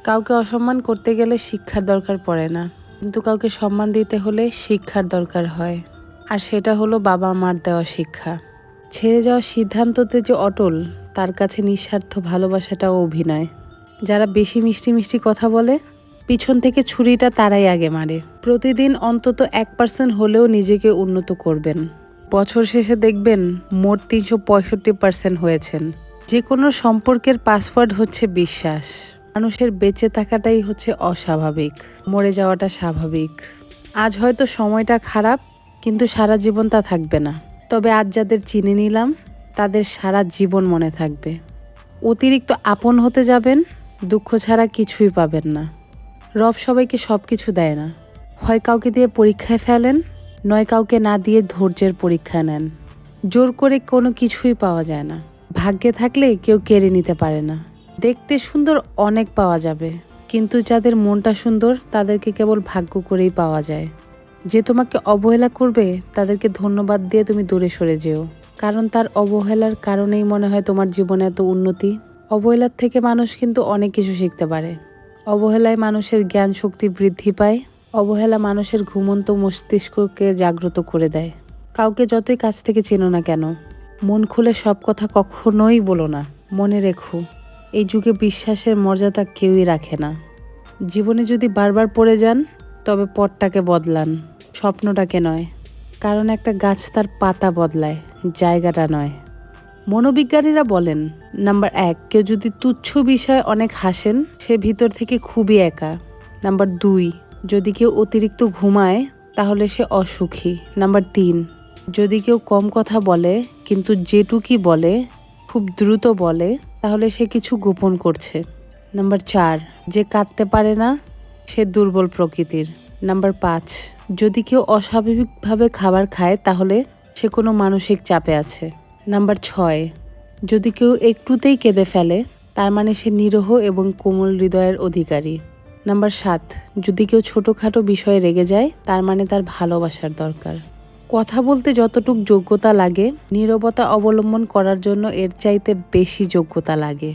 কাউকে অসম্মান করতে গেলে শিক্ষার দরকার পড়ে না, কিন্তু কাউকে সম্মান দিতে হলে শিক্ষার দরকার হয়। আর সেটা হলো বাবা মার দেওয়া শিক্ষা। ছেড়ে যাওয়ার সিদ্ধান্ততে যে অটল, তার কাছে নিঃস্বার্থ ভালোবাসাটাও অভিনয়। যারা বেশি মিষ্টি মিষ্টি কথা বলে, পিছন থেকে ছুরিটা তারাই আগে মারে। প্রতিদিন অন্তত 1% হলেও নিজেকে উন্নত করবেন। বছর শেষে দেখবেন মোট 365% হয়েছেন। যে কোনো সম্পর্কের পাসওয়ার্ড হচ্ছে বিশ্বাস। মানুষের বেঁচে থাকাটাই হচ্ছে অস্বাভাবিক, মরে যাওয়াটা স্বাভাবিক। আজ হয়তো সময়টা খারাপ, কিন্তু সারা জীবন তা থাকবে না। তবে আজ যাদের চিনে নিলাম, তাদের সারা জীবন মনে থাকবে। অতিরিক্ত আপন হতে যাবেন, দুঃখ ছাড়া কিছুই পাবেন না। রব সবাইকে সব কিছু দেয় না। হয় কাউকে দিয়ে পরীক্ষায় ফেলেন, নয় কাউকে না দিয়ে ধৈর্যের পরীক্ষা নেন। জোর করে কোনো কিছুই পাওয়া যায় না। ভাগ্যে থাকলে কেউ কেড়ে নিতে পারে না। দেখতে সুন্দর অনেক পাওয়া যাবে, কিন্তু যাদের মনটা সুন্দর তাদেরকে কেবল ভাগ্য করেই পাওয়া যায়। যে তোমাকে অবহেলা করবে তাদেরকে ধন্যবাদ দিয়ে তুমি দূরে সরে যেও, কারণ তার অবহেলার কারণেই মনে হয় তোমার জীবনে এত উন্নতি। অবহেলার থেকে মানুষ কিন্তু অনেক কিছু শিখতে পারে। অবহেলায় মানুষের জ্ঞান শক্তি বৃদ্ধি পায়। অবহেলা মানুষের ঘুমন্ত মস্তিষ্ককে জাগ্রত করে দেয়। কাউকে যতই কাছ থেকে চেনো না কেন, মন খুলে সব কথা কখনোই বলো না। মনে রেখো, এই যুগে বিশ্বাসের মর্যাদা কেউই রাখে না। জীবনে যদি বারবার পড়ে যান, তবে পথটাকে বদলান, স্বপ্নটাকে নয়। কারণ একটা গাছ তার পাতা বদলায়, জায়গাটা নয়। মনোবিজ্ঞানীরা বলেন, নাম্বার 1, কেউ যদি তুচ্ছ বিষয়ে অনেক হাসেন, সে ভিতর থেকে খুবই একা। নাম্বার 2, যদি কেউ অতিরিক্ত ঘুমায়, তাহলে সে অসুখী। নাম্বার 3, যদি কেউ কম কথা বলে কিন্তু যেটুকুই বলে খুব দ্রুত বলে, তাহলে সে কিছু গোপন করছে। নাম্বার 4, যে কাঁদতে পারে না, সে দুর্বল প্রকৃতির। নাম্বার 5, যদি কেউ অস্বাভাবিকভাবে খাবার খায়, তাহলে সে কোনো মানসিক চাপে আছে। নাম্বার 6, যদি কেউ একটুতেই কেঁদে ফেলে, তার মানে সে নিরীহ এবং কোমল হৃদয়ের অধিকারী। নাম্বার 7, যদি কেউ ছোটোখাটো বিষয়ে রেগে যায়, তার মানে তার ভালোবাসার দরকার। কথা বলতে যতটুক যোগ্যতা লাগে, নীরবতা অবলম্বন করার জন্য এর চাইতে বেশি যোগ্যতা লাগে।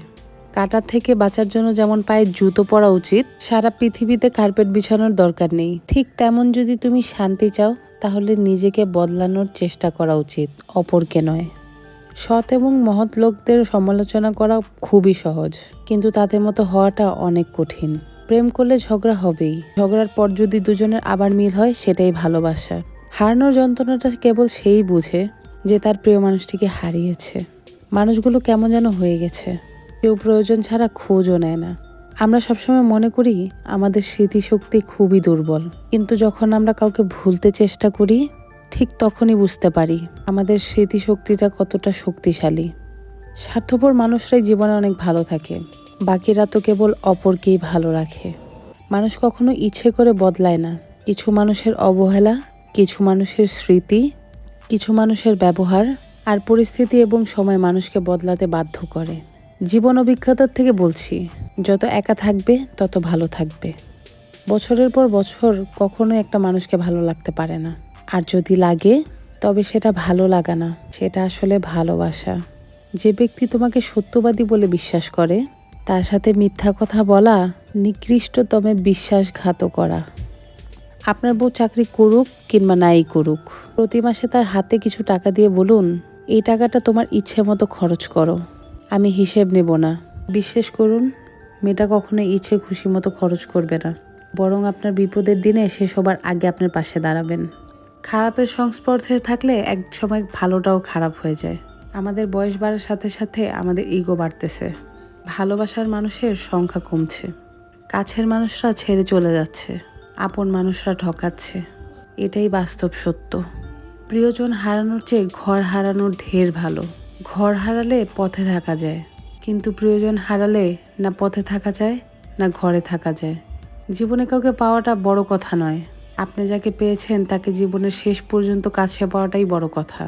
কাঁটা থেকে বাঁচার জন্য যেমন পায়ে জুতো পরা উচিত, সারা পৃথিবীতে কার্পেট বিছানোর দরকার নেই। ঠিক তেমন যদি তুমি শান্তি চাও, তাহলে নিজেকে বদলানোর চেষ্টা করা উচিত, অপরকে নয়। সৎ এবং মহৎ লোকদের সমালোচনা করা খুবই সহজ, কিন্তু তাদের মতো হওয়াটা অনেক কঠিন। প্রেম করলে ঝগড়া হবেই। ঝগড়ার পর যদি দুজনের আবার মিল হয়, সেটাই ভালোবাসা। হারানোর যন্ত্রণাটা কেবল সেই বুঝে যে তার প্রিয় মানুষটিকে হারিয়েছে। মানুষগুলো কেমন যেন হয়ে গেছে, কেউ প্রয়োজন ছাড়া খোঁজও নেয় না। আমরা সবসময় মনে করি আমাদের স্মৃতিশক্তি খুবই দুর্বল, কিন্তু যখন আমরা কাউকে ভুলতে চেষ্টা করি, ঠিক তখনই বুঝতে পারি আমাদের স্মৃতিশক্তিটা কতটা শক্তিশালী। স্বার্থপর মানুষরাই জীবনে অনেক ভালো থাকে, বাকিরা তো কেবল অপরকেই ভালো রাখে। মানুষ কখনো ইচ্ছে করে বদলায় না। কিছু মানুষের অবহেলা, কিছু মানুষের স্মৃতি, কিছু মানুষের ব্যবহার আর পরিস্থিতি এবং সময় মানুষকে বদলাতে বাধ্য করে। জীবন অভিজ্ঞতার থেকে বলছি, যত একা থাকবে তত ভালো থাকবে। বছরের পর বছর কখনোই একটা মানুষকে ভালো লাগতে পারে না। আর যদি লাগে, তবে সেটা ভালো লাগা না, সেটা আসলে ভালোবাসা। যে ব্যক্তি তোমাকে সত্যবাদী বলে বিশ্বাস করে, তার সাথে মিথ্যা কথা বলা নিকৃষ্টতমে বিশ্বাসঘাত করা। আপনার বউ চাকরি করুক কিংবা নাই করুক, প্রতি মাসে তার হাতে কিছু টাকা দিয়ে বলুন, এই টাকাটা তোমার ইচ্ছে মতো খরচ করো, আমি হিসেব নেব না। বিশ্বাস করুন, মেয়েটা কখনো ইচ্ছে খুশি মতো খরচ করবে না, বরং আপনার বিপদের দিনে সে সবার আগে আপনার পাশে দাঁড়াবেন। খারাপের সংস্পর্শে থাকলে এক সময় ভালোটাও খারাপ হয়ে যায়। আমাদের বয়স বাড়ার সাথে সাথে আমাদের ইগো বাড়তেছে। ভালোবাসার মানুষের সংখ্যা কমছে। কাছের মানুষরা ছেড়ে চলে যাচ্ছে, আপন মানুষরা ঠকাচ্ছে। এটাই বাস্তব সত্য। প্রিয়জন হারানোর চেয়ে ঘর হারানো ঢের ভালো। ঘর হারালে পথে থাকা যায়, কিন্তু প্রিয়জন হারালে না পথে থাকা যায়, না ঘরে থাকা যায়। জীবনে কাউকে পাওয়াটা বড় কথা নয়, আপনি যাকে পেয়েছেন তাকে জীবনের শেষ পর্যন্ত কাছে পাওয়াটাই বড় কথা।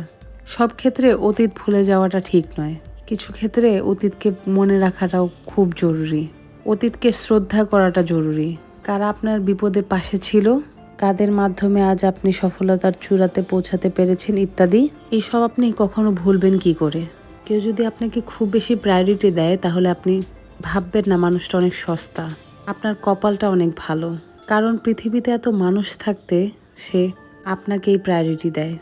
সব ক্ষেত্রে অতীত ভুলে যাওয়াটা ঠিক নয়, কিছু ক্ষেত্রে অতীতকে মনে রাখাটাও খুব জরুরি। অতীতকে শ্রদ্ধা করাটা জরুরি। কারা আপনার বিপদে পাশে ছিল, কাদের মাধ্যমে আজ আপনি সফলতার চূড়াতে পৌঁছাতে পেরেছেন ইত্যাদি, এইসব আপনি কখনো ভুলবেন কি করে? কেউ যদি আপনাকে খুব বেশি প্রায়োরিটি দেয়, তাহলে আপনি ভাববেন না মানুষটা অনেক সস্তা। আপনার কপালটা অনেক ভালো, কারণ পৃথিবীতে এত মানুষ থাকতে সে আপনাকেই প্রায়োরিটি দেয়,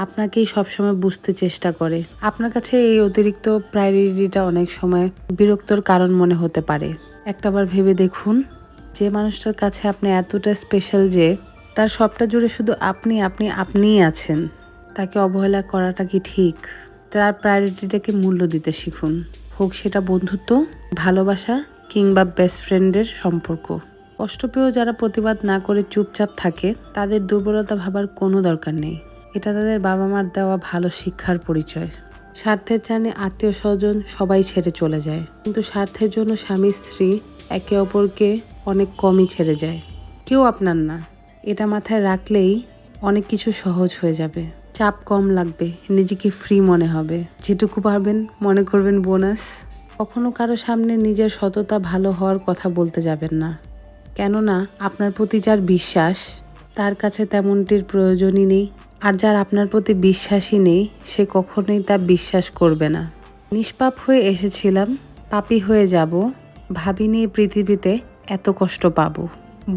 আপনাকেই সবসময় বুঝতে চেষ্টা করে। আপনার কাছে এই অতিরিক্ত প্রায়োরিটিটা অনেক সময় বিরক্তর কারণ মনে হতে পারে। একটাবার ভেবে দেখুন, যে মানুষটার কাছে আপনি এতটা স্পেশাল যে তার সবটা জুড়ে শুধু আপনিই আছেন, তাকে অবহেলা করাটা কি ঠিক? তার প্রায়োরিটিটাকে মূল্য দিতে শিখুন, হোক সেটা বন্ধুত্ব, ভালোবাসা কিংবা বেস্ট ফ্রেন্ডের সম্পর্ক। কষ্ট পেয়েও যারা প্রতিবাদ না করে চুপচাপ থাকে, তাদের দুর্বলতা ভাবার কোনো দরকার নেই। এটা তাদের বাবা মার দেওয়া ভালো শিক্ষার পরিচয়। স্বার্থের টানে আত্মীয় স্বজন সবাই ছেড়ে চলে যায়, কিন্তু স্বার্থের জন্য স্বামী স্ত্রী একে অপরকে অনেক কমই ছেড়ে যায়। কেউ আপনার না, এটা মাথায় রাখলেই অনেক কিছু সহজ হয়ে যাবে। চাপ কম লাগবে, নিজেকে ফ্রি মনে হবে। যেটুকু পারবেন মনে করবেন বোনাস। কখনো কারো সামনে নিজের সততা ভালো হওয়ার কথা বলতে যাবেন না, কেননা আপনার প্রতি যার বিশ্বাস তার কাছে তেমনটির প্রয়োজনই নেই। আর যার আপনার প্রতি বিশ্বাসই নেই, সে কখনোই তা বিশ্বাস করবে না। নিষ্পাপ হয়ে এসেছিলাম, পাপী হয়ে যাব, ভাবিনি এই পৃথিবীতে এত কষ্ট পাবো।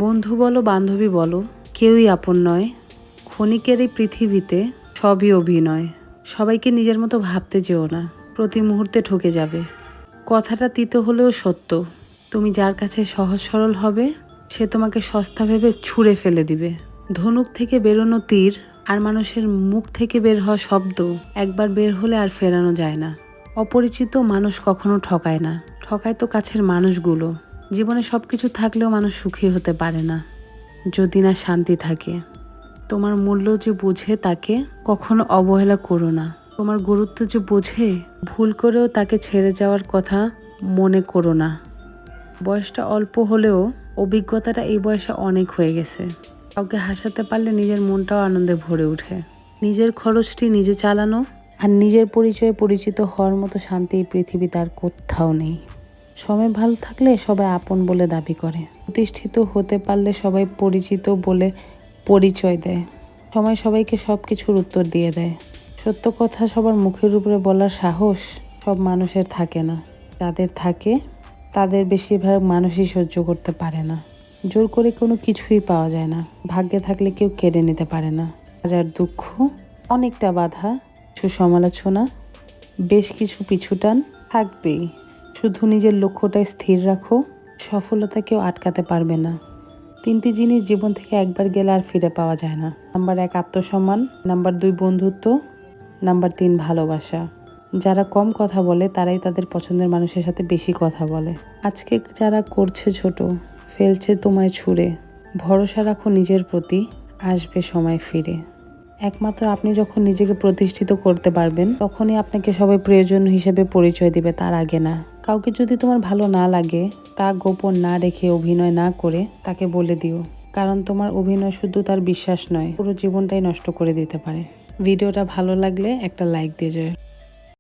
বন্ধু বলো বান্ধবী বলো, কেউই আপন নয়। ক্ষণিকের এই পৃথিবীতে সবই অভিনয়। সবাইকে নিজের মতো ভাবতে যেও না, প্রতি মুহূর্তে ঠকে যাবে। কথাটা তিতো হলেও সত্য, তুমি যার কাছে সহজ সরল হবে, সে তোমাকে সস্তা ভেবে ছুঁড়ে ফেলে দিবে। ধনুক থেকে বেরোনো তীর আর মানুষের মুখ থেকে বের হওয়া শব্দ একবার বের হলে আর ফেরানো যায় না। অপরিচিত মানুষ কখনো ঠকায় না, ঠকায় তো কাছের মানুষগুলো। জীবনে সবকিছু থাকলেও মানুষ সুখী হতে পারে না যদি না শান্তি থাকে। তোমার মূল্য যে বোঝে তাকে কখনো অবহেলা করো না। তোমার গুরুত্ব যে বোঝে, ভুল করেও তাকে ছেড়ে যাওয়ার কথা মনে করো না। বয়সটা অল্প হলেও অভিজ্ঞতাটা এই বয়সে অনেক হয়ে গেছে। কাউকে হাসাতে পারলে নিজের মনটাও আনন্দে ভরে ওঠে। নিজের খরচটি নিজে চালানো আর নিজের পরিচয়ে পরিচিত হওয়ার মতো শান্তি এই পৃথিবীতে আর কোথাও নেই। সময় ভালো থাকলে সবাই আপন বলে দাবি করে, প্রতিষ্ঠিত হতে পারলে সবাই পরিচিত বলে পরিচয় দেয়। সময় সবাইকে সব কিছুর উত্তর দিয়ে দেয়। সত্য কথা সবার মুখের উপরে বলার সাহস সব মানুষের থাকে না। যাদের থাকে তাদের বেশিরভাগ মানুষই সহ্য করতে পারে না। জোর করে কোনো কিছুই পাওয়া যায় না, ভাগ্যে থাকলে কেউ কেড়ে নিতে পারে না। হাজার দুঃখ, অনেকটা বাধা, কিছু সমালোচনা, বেশ কিছু পিছুটান থাকবেই। শুধু নিজের লক্ষ্যটাই স্থির রাখো, সফলতা কেউ আটকাতে পারবে না। 3টি জিনিস জীবন থেকে একবার গেলে আর ফিরে পাওয়া যায় না। নাম্বার 1 আত্মসম্মান, নাম্বার 2 বন্ধুত্ব, নাম্বার 3 ভালোবাসা। যারা কম কথা বলে তারাই তাদের পছন্দের মানুষের সাথে বেশি কথা বলে। আজকে যারা করছে ছোট, ফেলছে তোমায় ছুঁড়ে, ভরসা রাখো নিজের প্রতি, আসবে সময় ফিরে। একমাত্র আপনি যখন নিজেকে প্রতিষ্ঠিত করতে পারবেন, তখনই আপনাকে সবাই প্রয়োজন হিসেবে পরিচয় দিবে, তার আগে না। কাউকে যদি তোমার ভালো না লাগে, তা গোপন না রেখে, অভিনয় না করে তাকে বলে দিও, কারণ তোমার অভিনয় শুধু তার বিশ্বাস নয়, পুরো জীবনটাই নষ্ট করে দিতে পারে। ভিডিওটা ভালো লাগলে একটা লাইক দিয়ে যাও।